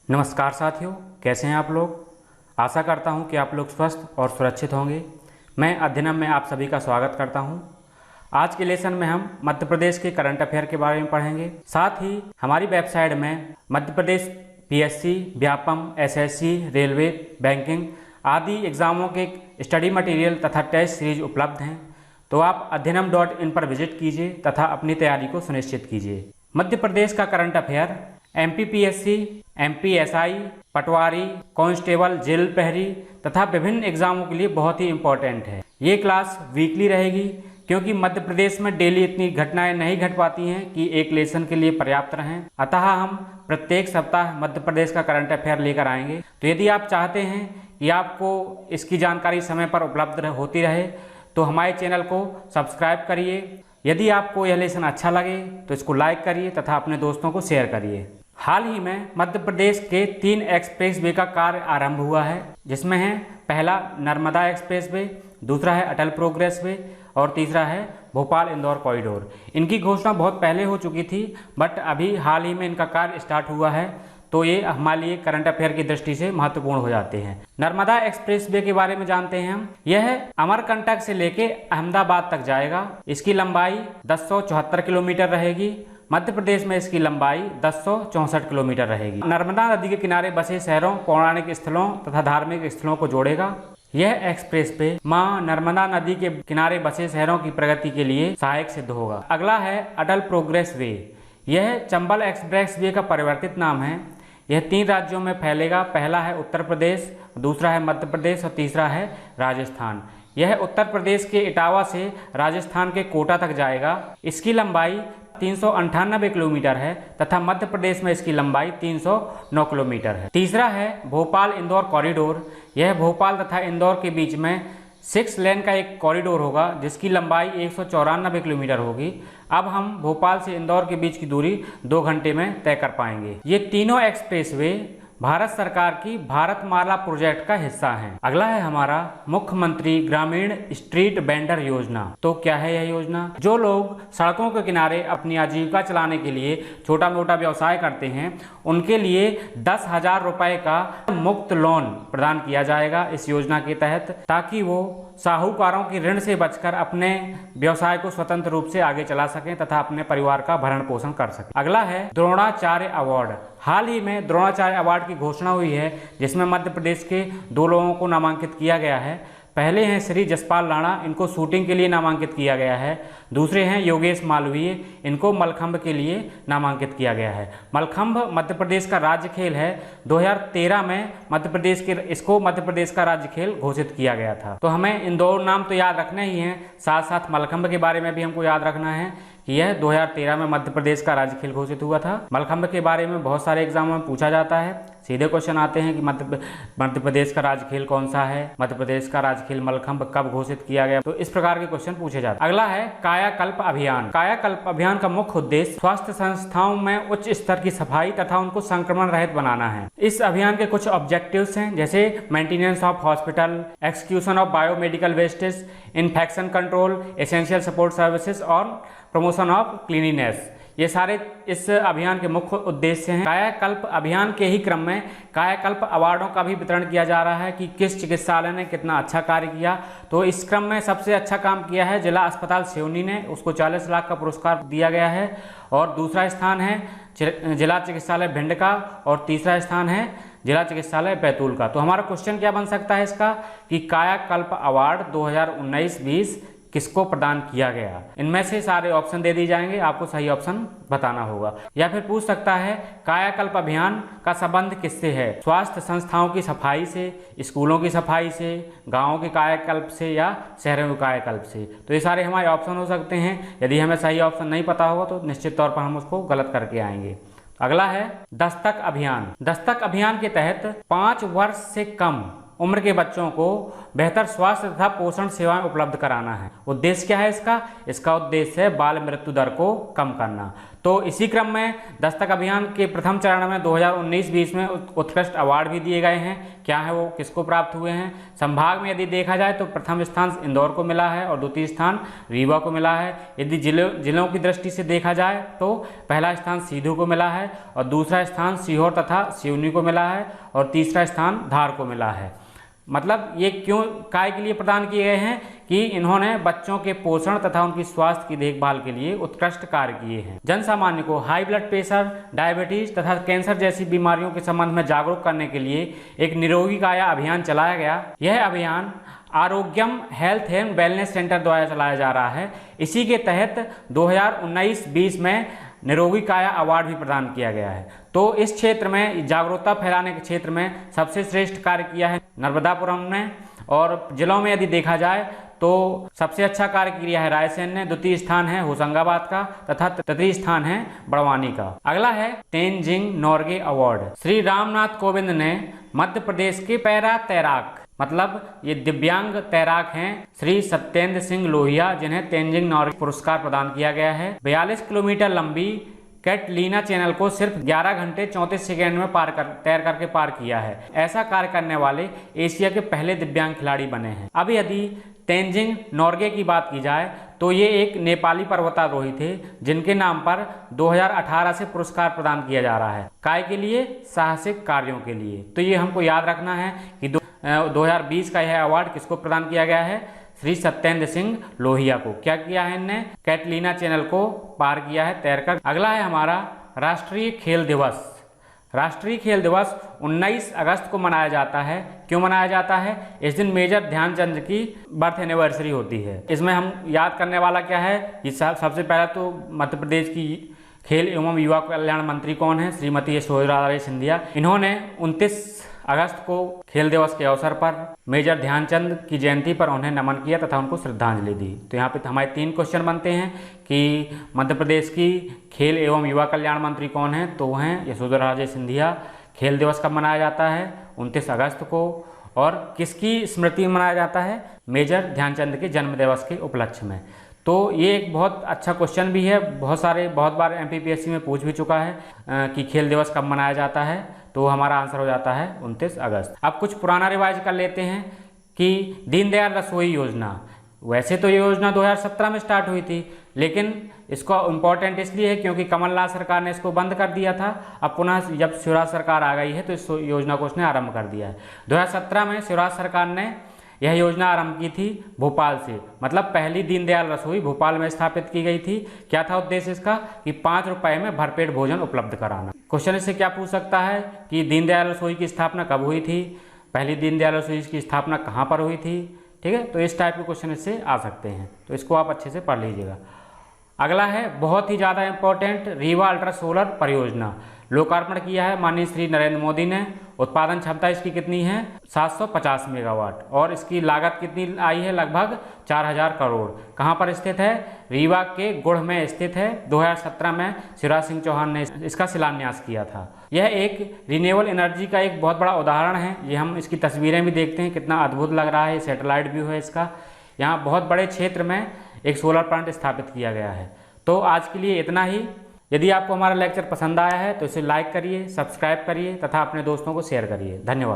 नमस्कार साथियों, कैसे हैं आप लोग। आशा करता हूं कि आप लोग स्वस्थ और सुरक्षित होंगे। मैं अध्ययनम में आप सभी का स्वागत करता हूं। आज के लेसन में हम मध्य प्रदेश के करंट अफेयर के बारे में पढ़ेंगे। साथ ही हमारी वेबसाइट में Madhya Pradesh PSC, Vyapam, SSC, railway, banking आदि एग्जामों के स्टडी मटेरियल तथा टेस्ट सीरीज उपलब्ध हैं। तो आप अध्ययनम.in पर विजिट कीजिए तथा अपनी तैयारी को सुनिश्चित कीजिए। मध्य प्रदेश का करंट अफेयर एमपीपीएससी, एमपीएसआई, पटवारी, कांस्टेबल, जेल प्रहरी तथा विभिन्न एग्जामों के लिए बहुत ही इम्पोर्टेंट है। ये क्लास वीकली रहेगी क्योंकि मध्य प्रदेश में डेली इतनी घटनाएं नहीं घट पाती हैं कि एक लेसन के लिए पर्याप्त रहें। अतः हम प्रत्येक सप्ताह मध्य प्रदेश का करंट अफेयर लेकर आएंगे। तो यदि आप चाहते हैं कि आपको इसकी जानकारी समय पर उपलब्ध होती रहे तो हमारे चैनल को सब्सक्राइब करिए। यदि आपको यह लेसन अच्छा लगे तो इसको लाइक करिए तथा अपने दोस्तों को शेयर करिए। हाल ही में मध्य प्रदेश के 3 एक्सप्रेस वे का कार्य आरंभ हुआ है, जिसमें है पहला नर्मदा एक्सप्रेस वे, दूसरा है अटल प्रोग्रेस वे और तीसरा है भोपाल इंदौर कॉरिडोर। इनकी घोषणा बहुत पहले हो चुकी थी, बट अभी हाल ही में इनका कार्य स्टार्ट हुआ है, तो ये हमारे लिए करंट अफेयर की दृष्टि से महत्वपूर्ण हो जाते हैं। नर्मदा एक्सप्रेस वे के बारे में जानते हैं हम। यह अमरकंटक से लेके अहमदाबाद तक जाएगा। इसकी लंबाई 1074 किलोमीटर रहेगी। मध्य प्रदेश में इसकी लंबाई 1064 किलोमीटर रहेगी। नर्मदा नदी के किनारे बसे शहरों, पौराणिक स्थलों तथा धार्मिक स्थलों को जोड़ेगा। यह एक्सप्रेस वे मां नर्मदा नदी के किनारे बसे शहरों की प्रगति के लिए सहायक सिद्ध होगा। अगला है अटल प्रोग्रेस वे। यह चंबल एक्सप्रेस वे का परिवर्तित नाम है। यह 3 राज्यों में फैलेगा। पहला है उत्तर प्रदेश, दूसरा है मध्य प्रदेश और तीसरा है राजस्थान। यह उत्तर प्रदेश के इटावा से राजस्थान के कोटा तक जाएगा। इसकी लंबाई 398 किलोमीटर है तथा मध्य प्रदेश में इसकी लंबाई 309 किलोमीटर है। तीसरा है भोपाल इंदौर कॉरिडोर। यह भोपाल तथा इंदौर के बीच में 6 लेन का एक कॉरिडोर होगा, जिसकी लंबाई 194 किलोमीटर होगी। अब हम भोपाल से इंदौर के बीच की दूरी 2 घंटे में तय कर पाएंगे। ये तीनों एक्सप्रेसवे भारत सरकार की भारतमाला प्रोजेक्ट का हिस्सा है। अगला है हमारा मुख्यमंत्री ग्रामीण स्ट्रीट वेंडर योजना। तो क्या है यह योजना? जो लोग सड़कों के किनारे अपनी आजीविका चलाने के लिए छोटा मोटा व्यवसाय करते हैं, उनके लिए 10,000 रुपए का मुफ्त लोन प्रदान किया जाएगा इस योजना के तहत, ताकि वो साहूकारों की ऋण से बचकर अपने व्यवसाय को स्वतंत्र रूप से आगे चला सकें तथा अपने परिवार का भरण पोषण कर सकें। अगला है द्रोणाचार्य अवार्ड। हाल ही में द्रोणाचार्य अवार्ड की घोषणा हुई है, जिसमें मध्य प्रदेश के 2 लोगों को नामांकित किया गया है। पहले हैं श्री जसपाल राणा, इनको शूटिंग के लिए नामांकित किया गया है। दूसरे हैं योगेश मालवीय, इनको मलखंभ के लिए नामांकित किया गया है। मलखंभ मध्य प्रदेश का राज्य खेल है। 2013 में इसको मध्य प्रदेश का राज्य खेल घोषित किया गया था। तो हमें इन 2 नाम तो याद रखने ही हैं, साथ साथ मलखंभ के बारे में भी हमको याद रखना है कि यह 2013 में मध्य प्रदेश का राज्य खेल घोषित हुआ था। मलखंभ के बारे में बहुत सारे एग्जामों में पूछा जाता है। सीधे क्वेश्चन आते हैं कि मध्य प्रदेश का राज्य खेल कौन सा है, मध्य प्रदेश का राज्य खेल मलखंभ कब घोषित किया गया। तो इस प्रकार के क्वेश्चन पूछे जाते हैं। अगला है कायाकल्प अभियान। कायाकल्प अभियान का मुख्य उद्देश्य स्वास्थ्य संस्थाओं में उच्च स्तर की सफाई तथा उनको संक्रमण रहित बनाना है। इस अभियान के कुछ ऑब्जेक्टिव्स हैं, जैसे maintenance of hospital, execution of biomedical wastage, infection control, essential support services और प्रमोशन ऑफ क्लीनिनेस। ये सारे इस अभियान के मुख्य उद्देश्य हैं। कायाकल्प अभियान के ही क्रम में कायाकल्प अवार्डों का भी वितरण किया जा रहा है कि किस चिकित्सालय ने कितना अच्छा कार्य किया। तो इस क्रम में सबसे अच्छा काम किया है जिला अस्पताल सिवनी ने, उसको 40 लाख का पुरस्कार दिया गया है। और दूसरा स्थान है जिला चिकित्सालय भिंड का और तीसरा स्थान है जिला चिकित्सालय बैतूल का। तो हमारा क्वेश्चन क्या बन सकता है इसका कि कायाकल्प अवार्ड 2019-20 किसको प्रदान किया गया। इनमें से सारे ऑप्शन दे दिए जाएंगे, आपको सही ऑप्शन बताना होगा। या फिर पूछ सकता है कायाकल्प अभियान का संबंध किससे है? स्वास्थ्य संस्थाओं की सफाई से, स्कूलों की सफाई से, गांवों के कायाकल्प से या शहरों के कायाकल्प से। तो ये सारे हमारे ऑप्शन हो सकते हैं। यदि हमें सही ऑप्शन नहीं पता होगा तो निश्चित तौर पर हम उसको गलत करके आएंगे। अगला है दस्तक अभियान। दस्तक अभियान के तहत 5 वर्ष से कम उम्र के बच्चों को बेहतर स्वास्थ्य तथा पोषण सेवाएं उपलब्ध कराना है। उद्देश्य क्या है इसका? इसका उद्देश्य है बाल मृत्यु दर को कम करना। तो इसी क्रम में दस्तक अभियान के प्रथम चरण में 2019-20 में उत्कृष्ट अवार्ड भी दिए गए हैं। क्या है वो, किसको प्राप्त हुए हैं? संभाग में यदि देखा जाए तो प्रथम स्थान इंदौर को मिला है और द्वितीय स्थान रीवा को मिला है। यदि जिलों की दृष्टि से देखा जाए तो पहला स्थान सीधू को मिला है और दूसरा स्थान सीहोर तथा सिवनी को मिला है और तीसरा स्थान धार को मिला है। मतलब ये क्यों काय के लिए प्रदान किए गए हैं कि इन्होंने बच्चों के पोषण तथा उनकी स्वास्थ्य की देखभाल के लिए उत्कृष्ट कार्य किए हैं। जन सामान्य को हाई ब्लड प्रेशर, डायबिटीज तथा कैंसर जैसी बीमारियों के संबंध में जागरूक करने के लिए एक निरोगी काया अभियान चलाया गया। यह अभियान आरोग्यम हेल्थ एंड वेलनेस सेंटर द्वारा चलाया जा रहा है। इसी के तहत 2019-20 में निरोगी काया अवार्ड भी प्रदान किया गया है। तो इस क्षेत्र में जागरूकता फैलाने के क्षेत्र में सबसे श्रेष्ठ कार्य किया है नर्मदापुरम ने, और जिलों में यदि देखा जाए तो सबसे अच्छा कार्य किया है रायसेन ने, द्वितीय स्थान है होशंगाबाद का तथा तृतीय स्थान है बड़वानी का। अगला है तेनजिंग नोर्गे अवार्ड। श्री रामनाथ कोविंद ने मध्य प्रदेश के पैरा तैराक, मतलब ये दिव्यांग तैराक हैं, श्री सत्येंद्र सिंह लोहिया, जिन्हें तेनजिंग नोर्गे पुरस्कार प्रदान किया गया है। 42 किलोमीटर लंबी कैटलीना चैनल को सिर्फ 11 घंटे 34 सेकेंड में तैर करके पार किया है। ऐसा कार्य करने वाले एशिया के पहले दिव्यांग खिलाड़ी बने हैं। अब यदि तेनजिंग नोर्गे की बात की जाए तो ये एक नेपाली पर्वतारोही थे जिनके नाम पर 2018 से पुरस्कार प्रदान किया जा रहा है। काय के लिए? साहसिक कार्यों के लिए। तो ये हमको याद रखना है कि 2020 का यह अवार्ड किसको प्रदान किया गया है? श्री सत्येंद्र सिंह लोहिया को। क्या किया है इनने? कैटलीना चैनल को पार किया है तैरकर। अगला है हमारा राष्ट्रीय खेल दिवस। राष्ट्रीय खेल दिवस 19 अगस्त को मनाया जाता है। क्यों मनाया जाता है? इस दिन मेजर ध्यानचंद की बर्थ एनिवर्सरी होती है। इसमें हम याद करने वाला क्या है कि सबसे पहले तो मध्य प्रदेश की खेल एवं युवा कल्याण मंत्री कौन है? श्रीमती यशोधरा राजे सिंधिया। इन्होंने 29 अगस्त को खेल दिवस के अवसर पर मेजर ध्यानचंद की जयंती पर उन्हें नमन किया तथा उनको श्रद्धांजलि दी। तो यहाँ पे हमारे 3 क्वेश्चन बनते हैं कि मध्य प्रदेश की खेल एवं युवा कल्याण मंत्री कौन है? तो वो हैं यशोधरा राजे सिंधिया। खेल दिवस कब मनाया जाता है? 29 अगस्त को। और किसकी स्मृति में मनाया जाता है? मेजर ध्यानचंद के जन्म दिवस के उपलक्ष्य में। तो ये एक बहुत अच्छा क्वेश्चन भी है, बहुत बार MPPSC में पूछ भी चुका है कि खेल दिवस कब मनाया जाता है। तो हमारा आंसर हो जाता है 29 अगस्त। अब कुछ पुराना रिवाइज कर लेते हैं कि दीनदयाल रसोई योजना, वैसे तो ये योजना 2017 में स्टार्ट हुई थी, लेकिन इसको इम्पोर्टेंट इसलिए है क्योंकि कमलनाथ सरकार ने इसको बंद कर दिया था। अब पुनः जब शिवराज सरकार आ गई है तो इस योजना को उसने आरंभ कर दिया है। 2017 में शिवराज सरकार ने यह योजना आरंभ की थी भोपाल से, मतलब पहली दीनदयाल रसोई भोपाल में स्थापित की गई थी। क्या था उद्देश्य इसका? कि 5 रुपए में भरपेट भोजन उपलब्ध कराना। क्वेश्चन इससे क्या पूछ सकता है कि दीनदयाल रसोई की स्थापना कब हुई थी? पहली दीनदयाल रसोई की स्थापना कहाँ पर हुई थी? ठीक है, तो इस टाइप के क्वेश्चन इससे आ सकते हैं, तो इसको आप अच्छे से पढ़ लीजिएगा। अगला है बहुत ही ज़्यादा इंपॉर्टेंट, रीवा अल्ट्रा सोलर परियोजना। लोकार्पण किया है माननीय श्री नरेंद्र मोदी ने। उत्पादन क्षमता इसकी कितनी है? 750 मेगावाट। और इसकी लागत कितनी आई है? लगभग 4000 करोड़। कहाँ पर स्थित है? रीवा के गुढ़ में स्थित है। 2017 में शिवराज सिंह चौहान ने इसका शिलान्यास किया था। यह एक रिन्यूएबल एनर्जी का एक बहुत बड़ा उदाहरण है। ये हम इसकी तस्वीरें भी देखते हैं, कितना अद्भुत लग रहा है। सैटेलाइट व्यू है इसका। यहाँ बहुत बड़े क्षेत्र में एक सोलर प्लांट स्थापित किया गया है। तो आज के लिए इतना ही। यदि आपको हमारा लेक्चर पसंद आया है तो इसे लाइक करिए, सब्सक्राइब करिए तथा अपने दोस्तों को शेयर करिए। धन्यवाद।